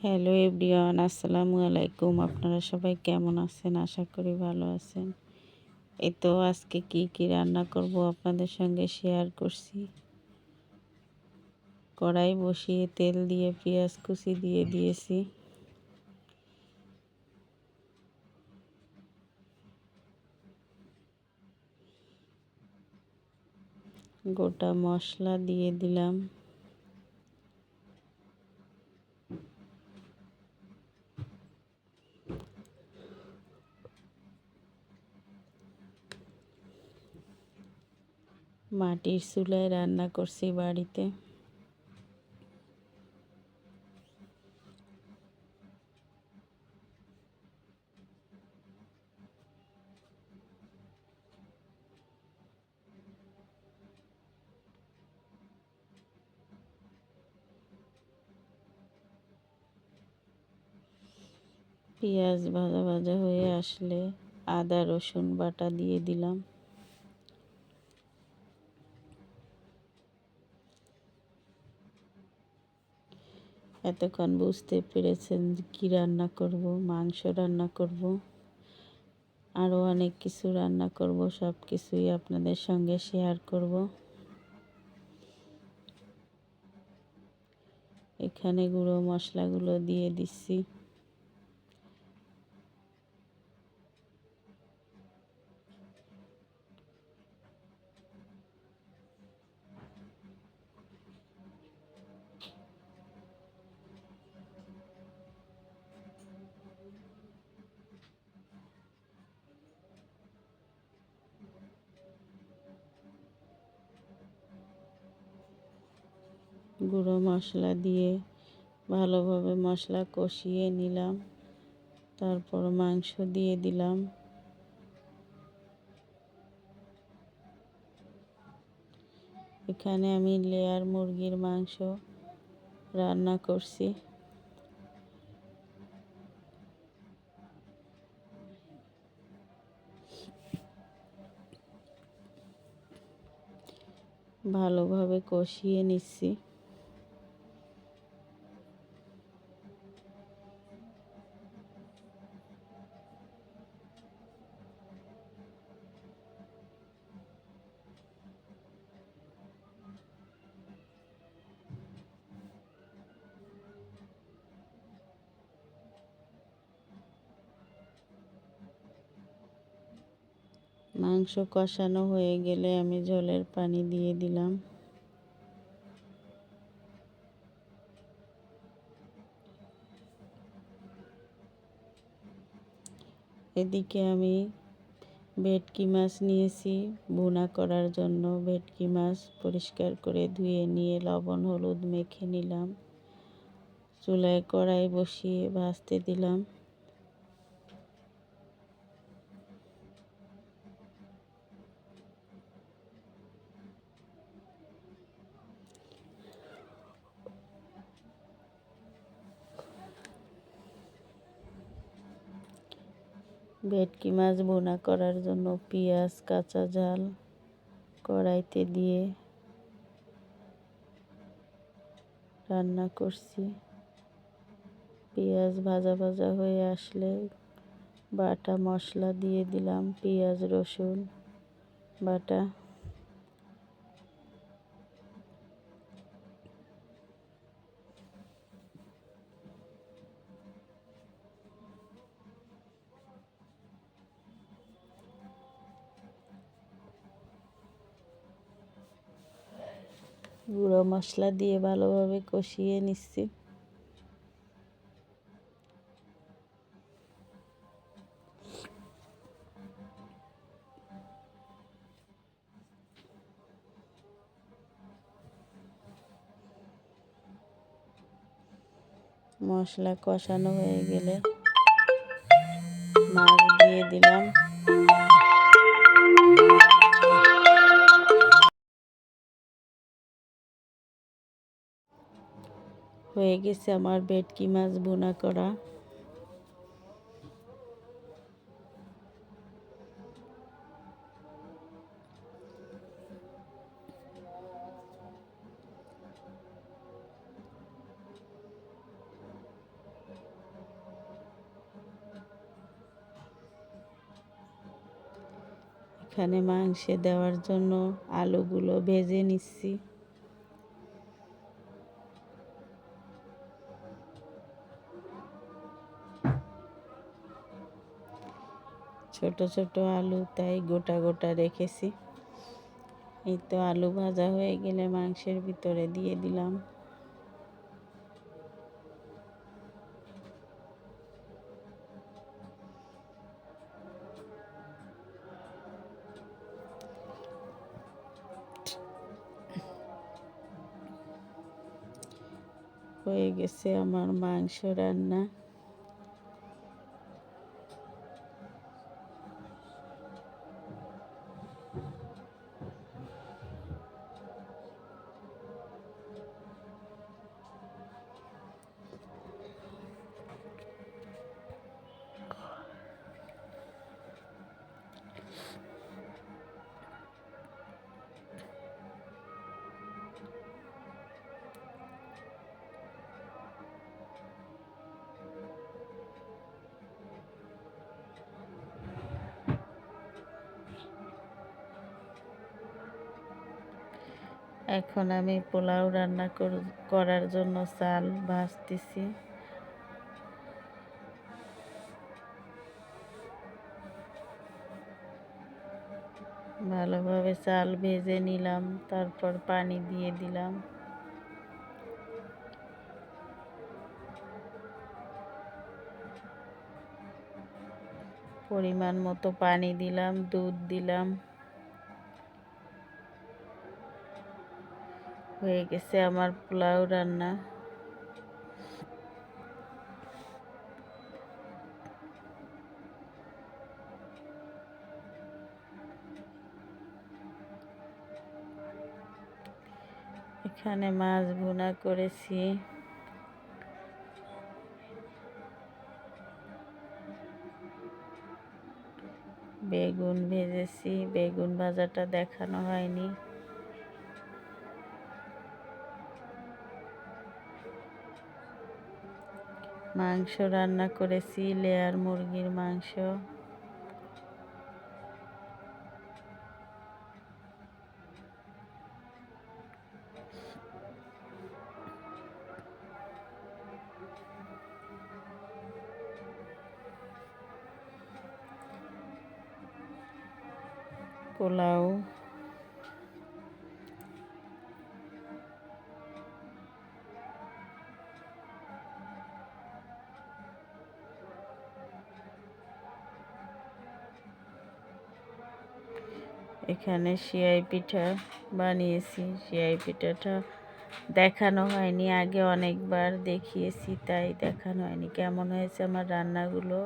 Hello everyone, আসসালামু আলাইকুম। আপনারা সবাই কেমন আছেন? আশা করি ভালো আছেন। এই তো আজকে কি কি রান্না করব আপনাদের সঙ্গে শেয়ার করছি। কড়াই বসিয়ে তেল দিয়ে পেঁয়াজ কুচি দিয়ে দিয়েছি। গোটা মশলা দিয়ে দিলাম। মাটির চুলায় রান্না করছি বাড়িতে। পেঁয়াজ ভাজা ভাজা হয়ে আসলে আদা রসুন বাটা দিয়ে দিলাম। এতক্ষণ বুঝতে পেরেছেন কি রান্না করব। মাংস রান্না করব, আরও অনেক কিছু রান্না করব। সব কিছুই আপনাদের সঙ্গে শেয়ার করব। এখানে গুঁড়ো মশলাগুলো দিয়ে দিচ্ছি। গুঁড়ো মশলা দিয়ে ভালোভাবে মশলা কষিয়ে নিলাম। তারপর মাংস দিয়ে দিলাম। এখানে আমি লেয়ার মুরগির মাংস রান্না করছি। ভালোভাবে কষিয়ে নিচ্ছি। মাংস কষানো হয়ে গেলে আমি ঝোলের পানি দিয়ে দিলাম। এদিকে আমি ভেটকি মাছ নিয়েছি ভুনা করার জন্য। ভেটকি মাছ পরিষ্কার করে ধুয়ে নিয়ে লবণ হলুদ মেখে নিলাম। চুলায় কড়াই বসিয়ে ভাজতে দিলাম। ভেটকি মাছ ভুনা করার জন্য পেঁয়াজ কাঁচা ঝাল কড়াইতে দিয়ে রান্না করছি। পেঁয়াজ ভাজা ভাজা হয়ে আসলে বাটা মশলা দিয়ে দিলাম। পেঁয়াজ রসুন বাটা, গুঁড়ো মশলা দিয়ে ভালোভাবে কষিয়ে নিচ্ছি। মশলা কষানো হয়ে গেলে মাছ দিয়ে দিলাম। হয়ে গেছে আমার ভেটকি মাছ ভুনা করা। এখানে মাংসে দেওয়ার জন্য আলুগুলো ভেজে নিচ্ছি। ছোট ছোট আলু, তাই গোটা গোটা রেখেছি। এই তো আলু ভাজা হয়ে গেলে মাংসের ভিতরে দিয়ে দিলাম। হয়ে গেছে আমার মাংস রান্না। এখন আমি পোলাও রান্না করার জন্য চাল ভাজতেছি। ভালোভাবে চাল ভেজে নিলাম, তারপর পানি দিয়ে দিলাম। পরিমাণ মতো পানি দিলাম, দুধ দিলাম। হয়ে গেছে আমার পোলাও রান্না। এখানে মাছ ভুনা করেছি, বেগুন ভেজেছি। বেগুন ভাজাটা দেখানো হয়নি। মাংস রান্না করেছি, লেয়ার মুরগির মাংস। পোলাও, এখানে সিয়াই পিঠা বানিয়েছি। সিয়াই পিঠাটা দেখানো হয়নি, আগে অনেকবার দেখিয়েছি, তাই দেখানো হয়নি। কেমন হয়েছে আমার রান্নাগুলো